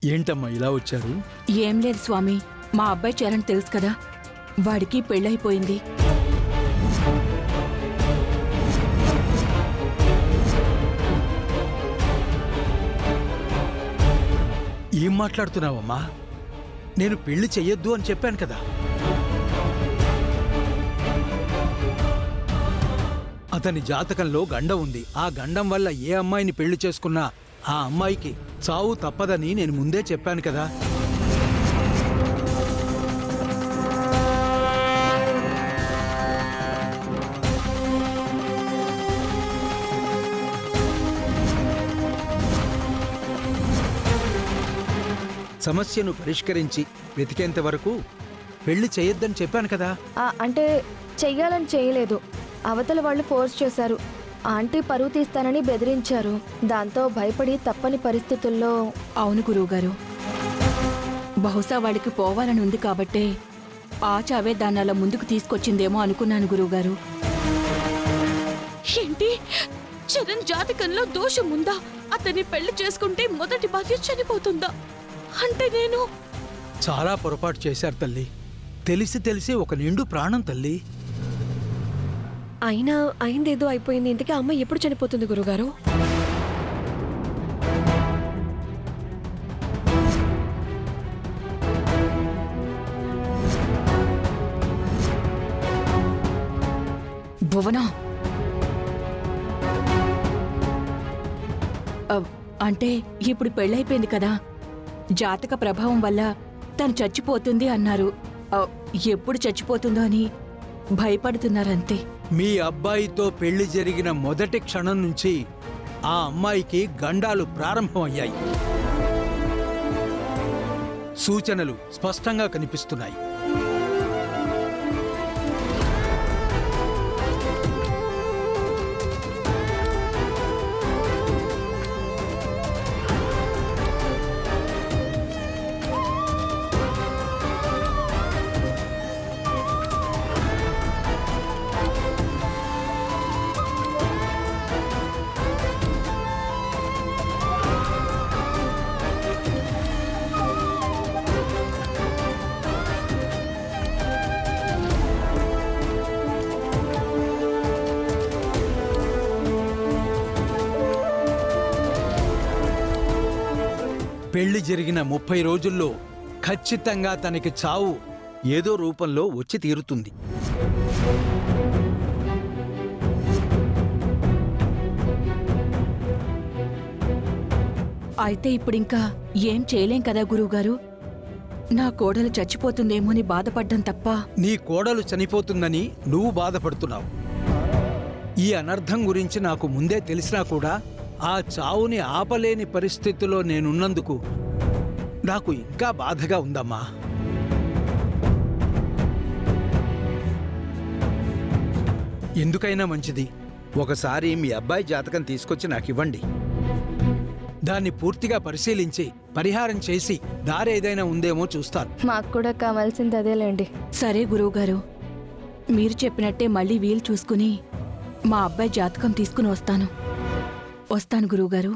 ఏంటమ్మా ఇలా వచ్చారు? ఏం లేదు స్వామి, మా అబ్బాయి చరణ్ తెలుసు కదా, వాడికి పెళ్ళైపోయింది. ఏం మాట్లాడుతున్నావమ్మా? నేను పెళ్లి చెయ్యొద్దు అని చెప్పాను కదా. అతని జాతకంలో గండం ఉంది. ఆ గండం వల్ల ఏ అమ్మాయిని పెళ్లి చేసుకున్నా ఆ అమ్మాయికి చావు తప్పదని నేను ముందే చెప్పాను కదా. సమస్యను పరిష్కరించి వెతికేంత వరకు పెళ్లి చేయొద్దని చెప్పాను కదా. అంటే చెయ్యాలని చేయలేదు, అవతల వాళ్ళు ఫోర్స్ చేశారు. ఆంటీ పరువు తీస్తానని బెదిరించారు. దాంతో భయపడి తప్పని పరిస్థితుల్లో. అవును గురువుగారు, బహుశా వాడికి పోవాలని ఉంది కాబట్టే ఆ చావే దాన్ని అలా ముందుకు తీసుకొచ్చిందేమో అనుకున్నాను గురువుగారు. ఏంటి, చరణ్ జాతకంలో దోషం ఉందా? అతన్ని పెళ్లి చేసుకుంటే మొదటి భార్య చనిపోతుందా? అంటే నేను చాలా పొరపాటు చేశారు తల్లి. తెలిసి తెలిసి ఒక నిండు ప్రాణం తల్లి. అయినా అయిందేదో అయిపోయింది. ఇంతకీ అమ్మ ఎప్పుడు చనిపోతుంది గురుగారు? భువన, అంటే ఇప్పుడు పెళ్ళైపోయింది కదా, జాతక ప్రభావం వల్ల తను చచ్చిపోతుంది అన్నారు. ఎప్పుడు చచ్చిపోతుందో అని భయపడుతున్నారంతే. మీ అబ్బాయితో పెళ్లి జరిగిన మొదటి క్షణం నుంచి ఆ అమ్మాయికి గండాలు ప్రారంభమయ్యాయి. సూచనలు స్పష్టంగా కనిపిస్తున్నాయి. పెళ్లి జరిగిన 30 రోజుల్లో ఖచ్చితంగా తనకి చావు ఏదో రూపంలో వచ్చి తీరుతుంది. అయితే ఇప్పుడింకా ఏం చేయలేం కదా గురువుగారు. నా కోడలు చచ్చిపోతుందేమో అని బాధపడ్డం తప్ప. నీ కోడలు చనిపోతుందని నువ్వు బాధపడుతున్నావు. ఈ అనర్థం గురించి నాకు ముందే తెలిసినా కూడా ఆ చావుని ఆపలేని పరిస్థితిలో నేనున్నందుకు నాకు ఇంకా బాధగా ఉందమ్మా. ఎందుకైనా మంచిది, ఒకసారి మీ అబ్బాయి జాతకం తీసుకొచ్చి నాకివ్వండి. దాన్ని పూర్తిగా పరిశీలించి పరిహారం చేసి దారేదైనా ఉందేమో చూస్తాను. మాకు కూడా కావాల్సింది అదేలేండి. సరే గురువుగారు, మీరు చెప్పినట్టే మళ్ళీ వీలు చూసుకుని మా అబ్బాయి జాతకం తీసుకుని వస్తాను గురువుగారు.